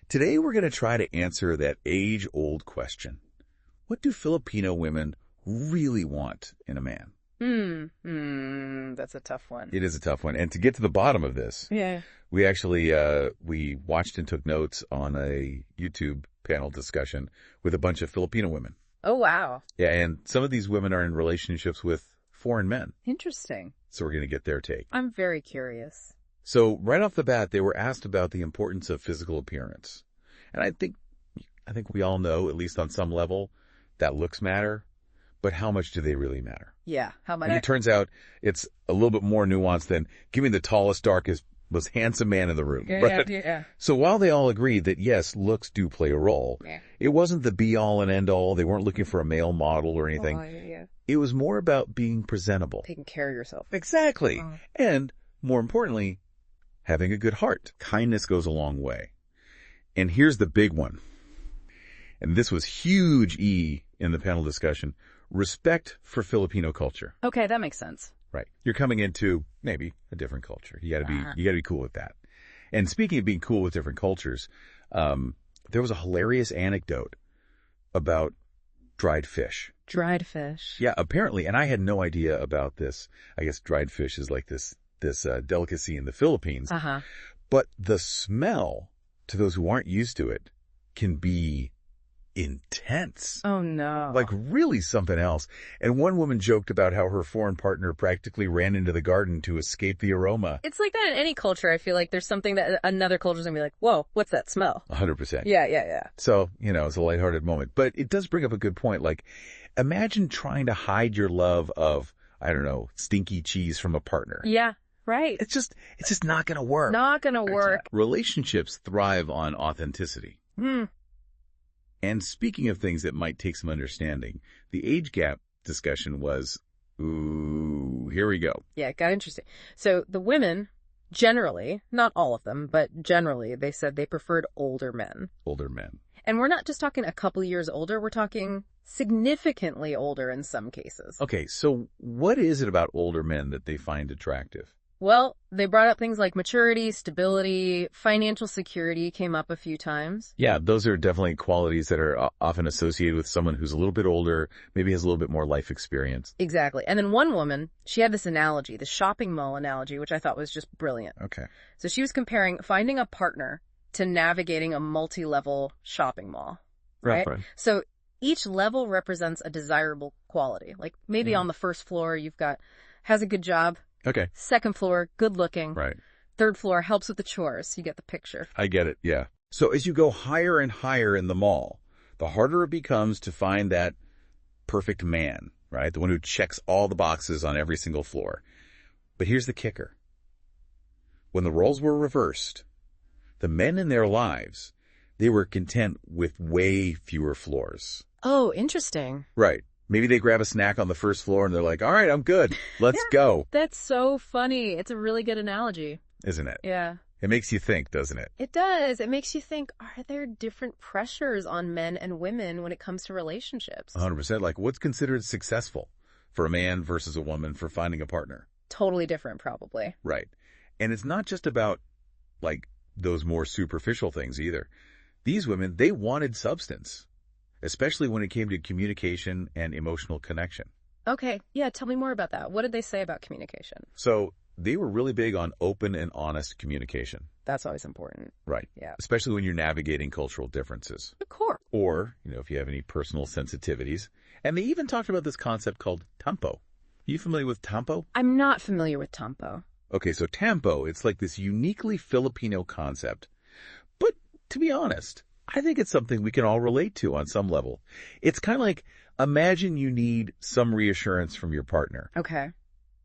Today we're going to try to answer that age-old question. What do Filipino women really want in a man? That's a tough one. It is a tough one. And to get to the bottom of this, we actually we watched and took notes on a YouTube panel discussion with a bunch of Filipino women. Oh, wow. Yeah, and some of these women are in relationships with foreign men. Interesting. So we're going to get their take. I'm very curious. So right off the bat, they were asked about the importance of physical appearance. And I think we all know, at least on some level, that looks matter. But how much do they really matter? Yeah, how much? And it turns out it's a little bit more nuanced than give me the tallest, darkest, most handsome man in the room. Yeah. So while they all agreed that, yes, looks do play a role, it wasn't the be-all and end-all. They weren't looking for a male model or anything. It was more about being presentable. Taking care of yourself. Exactly. And more importantly, having a good heart. Kindness goes a long way. And here's the big one. And this was huge E in the panel discussion. Respect for Filipino culture. Okay, that makes sense. Right. You're coming into maybe a different culture. You gotta be cool with that. And speaking of being cool with different cultures, there was a hilarious anecdote about dried fish. Dried fish. Yeah, apparently, and I had no idea about this. I guess dried fish is like this delicacy in the Philippines. But the smell, to those who aren't used to it, can be intense. Oh, no. Like really something else. And one woman joked about how her foreign partner practically ran into the garden to escape the aroma. It's like that in any culture. I feel like there's something that another culture's going to be like, whoa, what's that smell? 100%. Yeah. So, it's a lighthearted moment. But it does bring up a good point. Like, imagine trying to hide your love of, I don't know, stinky cheese from a partner. Yeah, right. It's just not going to work. Not going to work. Relationships thrive on authenticity. And speaking of things that might take some understanding, the age gap discussion was, ooh, here we go. Yeah, it got interesting. So the women, generally, not all of them, but generally, they said they preferred older men. Older men. And we're not just talking a couple years older, we're talking significantly older in some cases. Okay, so what is it about older men that they find attractive? Well, they brought up things like maturity, stability, financial security came up a few times. Yeah, those are definitely qualities that are often associated with someone who's a little bit older, maybe has a little bit more life experience. Exactly. And then one woman, she had this analogy, the shopping mall analogy, which I thought was just brilliant. Okay. So she was comparing finding a partner to navigating a multi-level shopping mall. Right? So each level represents a desirable quality. Like maybe on the first floor, you've got, has a good job. Okay. Second floor, good looking. Right. Third floor, helps with the chores. You get the picture. I get it, yeah. So as you go higher and higher in the mall, the harder it becomes to find that perfect man, right? The one who checks all the boxes on every single floor. But here's the kicker. When the roles were reversed, the men in their lives, they were content with way fewer floors. Oh, interesting. Right. Maybe they grab a snack on the first floor and they're like, all right, I'm good. Let's go. That's so funny. It's a really good analogy. Isn't it? Yeah. It makes you think, doesn't it? It does. It makes you think, are there different pressures on men and women when it comes to relationships? 100%. Like what's considered successful for a man versus a woman for finding a partner? Totally different, probably. Right. And it's not just about like those more superficial things either. These women, they wanted substance. Especially when it came to communication and emotional connection. Okay. Yeah, tell me more about that. What did they say about communication? So they were really big on open and honest communication. That's always important. Right. Yeah. Especially when you're navigating cultural differences. Of course. Or, if you have any personal sensitivities. And they even talked about this concept called tampo. Are you familiar with tampo? I'm not familiar with tampo. Okay, so tampo, it's like this uniquely Filipino concept. But to be honest, I think it's something we can all relate to on some level. It's kind of like, imagine you need some reassurance from your partner. Okay.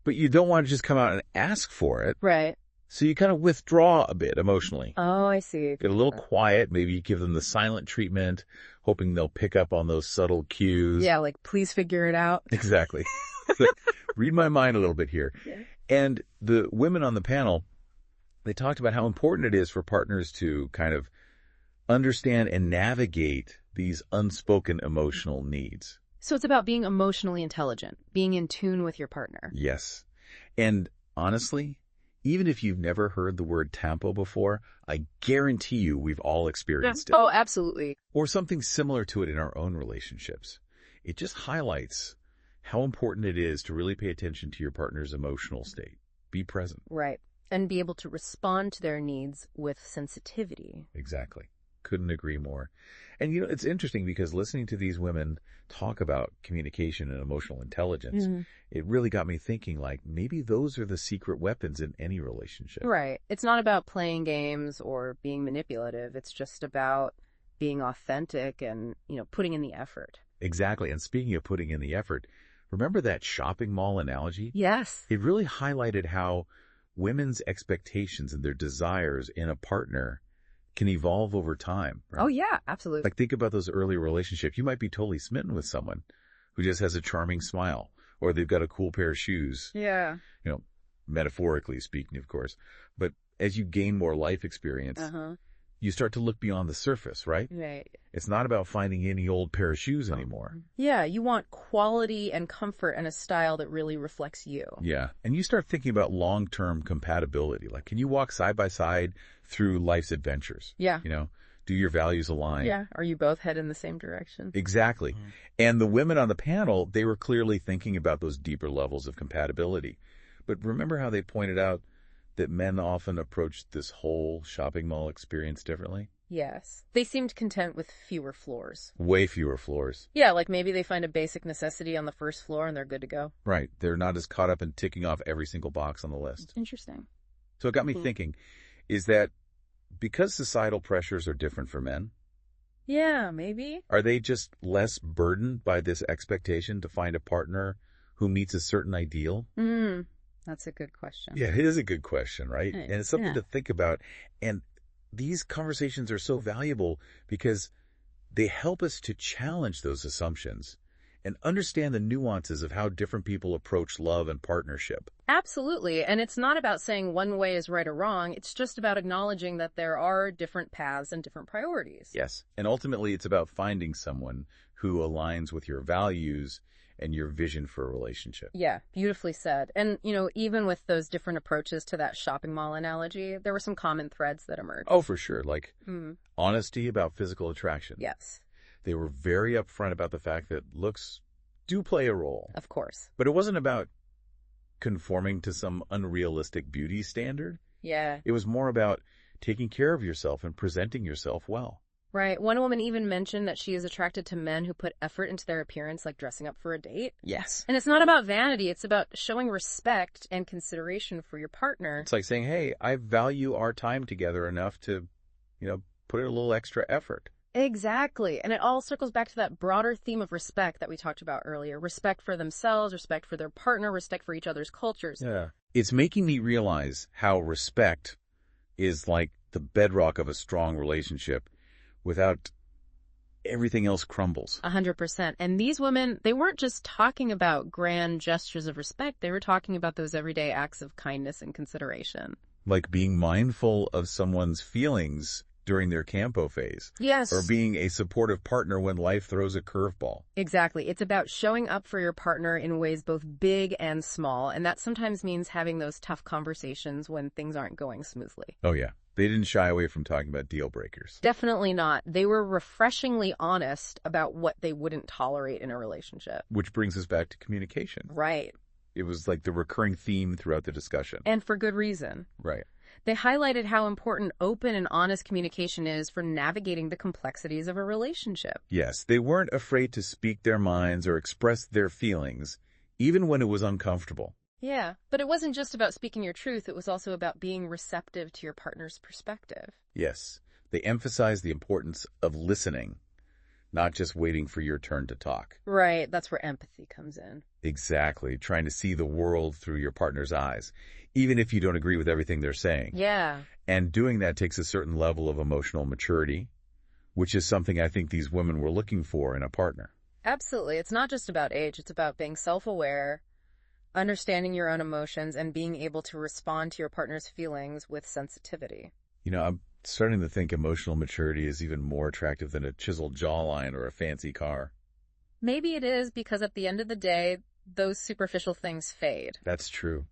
But you don't want to just come out and ask for it. Right. So you kind of withdraw a bit emotionally. Oh, I see. Get a little quiet. Maybe you give them the silent treatment, hoping they'll pick up on those subtle cues. Yeah, like, please figure it out. Exactly. Read my mind a little bit here. Yeah. And the women on the panel, they talked about how important it is for partners to kind of understand and navigate these unspoken emotional needs. So it's about being emotionally intelligent, being in tune with your partner. Yes. And honestly, Even if you've never heard the word tampo before, I guarantee you we've all experienced it. Oh, absolutely. Or something similar to it in our own relationships. It just highlights how important it is to really pay attention to your partner's emotional state. Be present. Right. And be able to respond to their needs with sensitivity. Exactly. Couldn't agree more. And, you know, it's interesting because listening to these women talk about communication and emotional intelligence, it really got me thinking, like, maybe those are the secret weapons in any relationship. Right. It's not about playing games or being manipulative. It's just about being authentic and, you know, putting in the effort. Exactly. And speaking of putting in the effort, remember that shopping mall analogy? Yes. It really highlighted how women's expectations and their desires in a partner can evolve over time. Right? Oh, yeah, absolutely. Like, think about those early relationships. You might be totally smitten with someone who just has a charming smile, or they've got a cool pair of shoes. Yeah. You know, metaphorically speaking, of course. But as you gain more life experience, you start to look beyond the surface, right? Right. It's not about finding any old pair of shoes anymore. Yeah, you want quality and comfort and a style that really reflects you. Yeah. And you start thinking about long-term compatibility. Like, can you walk side by side through life's adventures? Yeah. You know, do your values align? Yeah. Are you both head in the same direction? Exactly. And the women on the panel, they were clearly thinking about those deeper levels of compatibility. But remember how they pointed out that men often approach this whole shopping mall experience differently? Yes. They seemed content with fewer floors. Way fewer floors. Yeah, like maybe they find a basic necessity on the first floor and they're good to go. Right. They're not as caught up in ticking off every single box on the list. Interesting. So it got me thinking, is that because societal pressures are different for men? Yeah, maybe. Are they just less burdened by this expectation to find a partner who meets a certain ideal? That's a good question. Yeah, it is a good question, right? Right. And it's something to think about. And these conversations are so valuable because they help us to challenge those assumptions and understand the nuances of how different people approach love and partnership. Absolutely. And it's not about saying one way is right or wrong. It's just about acknowledging that there are different paths and different priorities. Yes. And ultimately, it's about finding someone who aligns with your values and your vision for a relationship. Yeah, beautifully said. And, you know, even with those different approaches to that shopping mall analogy, there were some common threads that emerged. Oh, for sure. Like honesty about physical attraction. Yes. They were very upfront about the fact that looks do play a role. Of course. But it wasn't about conforming to some unrealistic beauty standard. Yeah. It was more about taking care of yourself and presenting yourself well. Right. One woman even mentioned that she is attracted to men who put effort into their appearance, like dressing up for a date. Yes. And it's not about vanity. It's about showing respect and consideration for your partner. It's like saying, hey, I value our time together enough to, you know, put in a little extra effort. Exactly. And it all circles back to that broader theme of respect that we talked about earlier. Respect for themselves, respect for their partner, respect for each other's cultures. Yeah. It's making me realize how respect is like the bedrock of a strong relationship. Without everything else crumbles. 100%. And these women, they weren't just talking about grand gestures of respect. They were talking about those everyday acts of kindness and consideration. Like being mindful of someone's feelings during their campo phase. Yes. Or being a supportive partner when life throws a curveball. Exactly. It's about showing up for your partner in ways both big and small. And that sometimes means having those tough conversations when things aren't going smoothly. Oh, yeah. They didn't shy away from talking about deal breakers. Definitely not. They were refreshingly honest about what they wouldn't tolerate in a relationship. Which brings us back to communication. Right. It was like the recurring theme throughout the discussion. And for good reason. Right. They highlighted how important open and honest communication is for navigating the complexities of a relationship. Yes, they weren't afraid to speak their minds or express their feelings, even when it was uncomfortable. Yeah, but it wasn't just about speaking your truth. It was also about being receptive to your partner's perspective. Yes, they emphasized the importance of listening, not just waiting for your turn to talk. Right, that's where empathy comes in. Exactly, trying to see the world through your partner's eyes, even if you don't agree with everything they're saying. Yeah. And doing that takes a certain level of emotional maturity, which is something I think these women were looking for in a partner. Absolutely. It's not just about age. It's about being self-aware, understanding your own emotions, and being able to respond to your partner's feelings with sensitivity. You know, I'm starting to think emotional maturity is even more attractive than a chiseled jawline or a fancy car. Maybe it is because at the end of the day, those superficial things fade. That's true.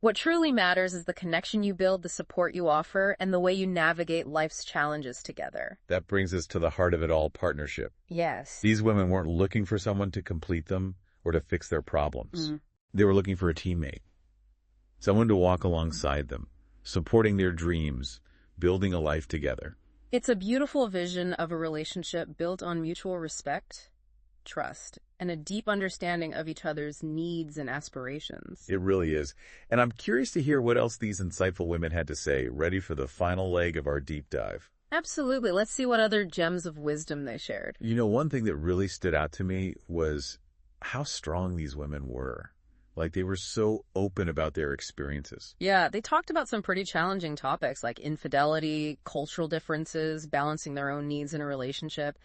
What truly matters is the connection you build, the support you offer, and the way you navigate life's challenges together. That brings us to the heart of it all, partnership. Yes. These women weren't looking for someone to complete them or to fix their problems. They were looking for a teammate, someone to walk alongside them, supporting their dreams, building a life together. It's a beautiful vision of a relationship built on mutual respect, trust, and a deep understanding of each other's needs and aspirations. It really is. And I'm curious to hear what else these insightful women had to say, ready for the final leg of our deep dive. Absolutely. Let's see what other gems of wisdom they shared. You know, one thing that really stood out to me was how strong these women were. Like, they were so open about their experiences. Yeah, they talked about some pretty challenging topics like infidelity, cultural differences, balancing their own needs in a relationship.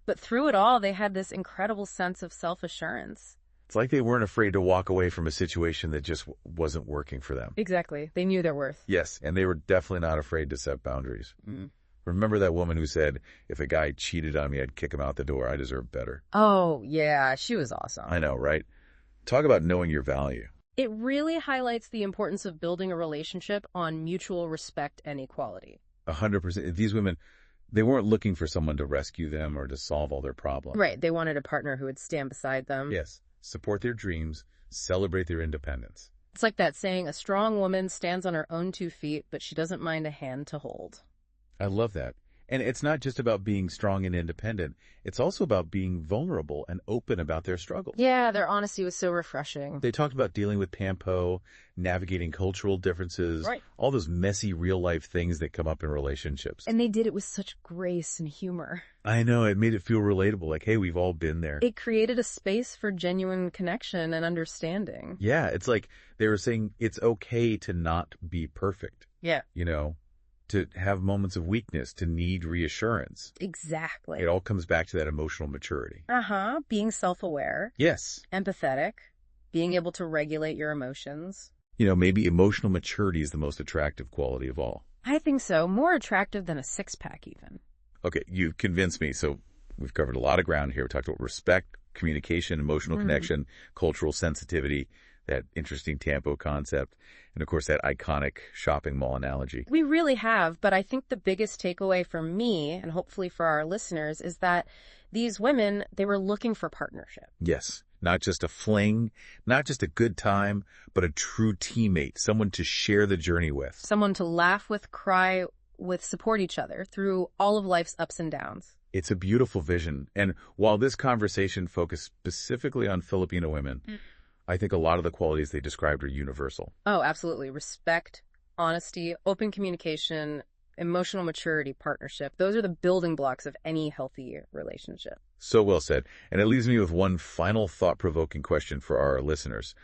But through it all, they had this incredible sense of self-assurance. It's like they weren't afraid to walk away from a situation that just wasn't working for them. Exactly. They knew their worth. Yes, and they were definitely not afraid to set boundaries. Remember that woman who said, if a guy cheated on me, I'd kick him out the door. I deserve better. Oh, yeah, she was awesome. I know, right? Talk about knowing your value. It really highlights the importance of building a relationship on mutual respect and equality. 100%. These women, they weren't looking for someone to rescue them or to solve all their problems. Right. They wanted a partner who would stand beside them. Yes. Support their dreams, celebrate their independence. It's like that saying, a strong woman stands on her own 2 feet, but she doesn't mind a hand to hold. I love that. And it's not just about being strong and independent. It's also about being vulnerable and open about their struggles. Yeah, their honesty was so refreshing. They talked about dealing with pampo, navigating cultural differences, right, all those messy real-life things that come up in relationships. And they did it with such grace and humor. I know. It made it feel relatable. Like, hey, we've all been there. It created a space for genuine connection and understanding. Yeah, it's like they were saying it's okay to not be perfect. Yeah. You know, to have moments of weakness, to need reassurance. Exactly. It all comes back to that emotional maturity. Being self-aware. Yes. Empathetic. Being able to regulate your emotions. You know, maybe emotional maturity is the most attractive quality of all. I think so. More attractive than a six-pack even. Okay, you've convinced me. So we've covered a lot of ground here. We talked about respect, communication, emotional connection, cultural sensitivity, that interesting Tampo concept, and of course that iconic shopping mall analogy. We really have, but I think the biggest takeaway for me, and hopefully for our listeners, is that these women, they were looking for partnership. Yes, not just a fling, not just a good time, but a true teammate, someone to share the journey with. Someone to laugh with, cry with, support each other through all of life's ups and downs. It's a beautiful vision, and while this conversation focused specifically on Filipino women, I think a lot of the qualities they described are universal. Oh, absolutely. Respect, honesty, open communication, emotional maturity, partnership. Those are the building blocks of any healthy relationship. So well said. And it leaves me with one final thought-provoking question for our listeners.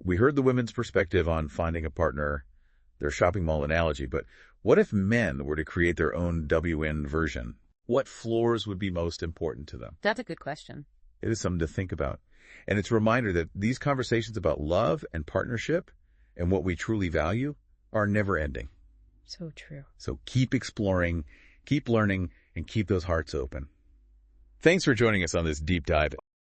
We heard the women's perspective on finding a partner, their shopping mall analogy, but what if men were to create their own WN version? What floors would be most important to them? That's a good question. It is something to think about. And it's a reminder that these conversations about love and partnership and what we truly value are never ending. So true. So keep exploring, keep learning, and keep those hearts open. Thanks for joining us on this deep dive.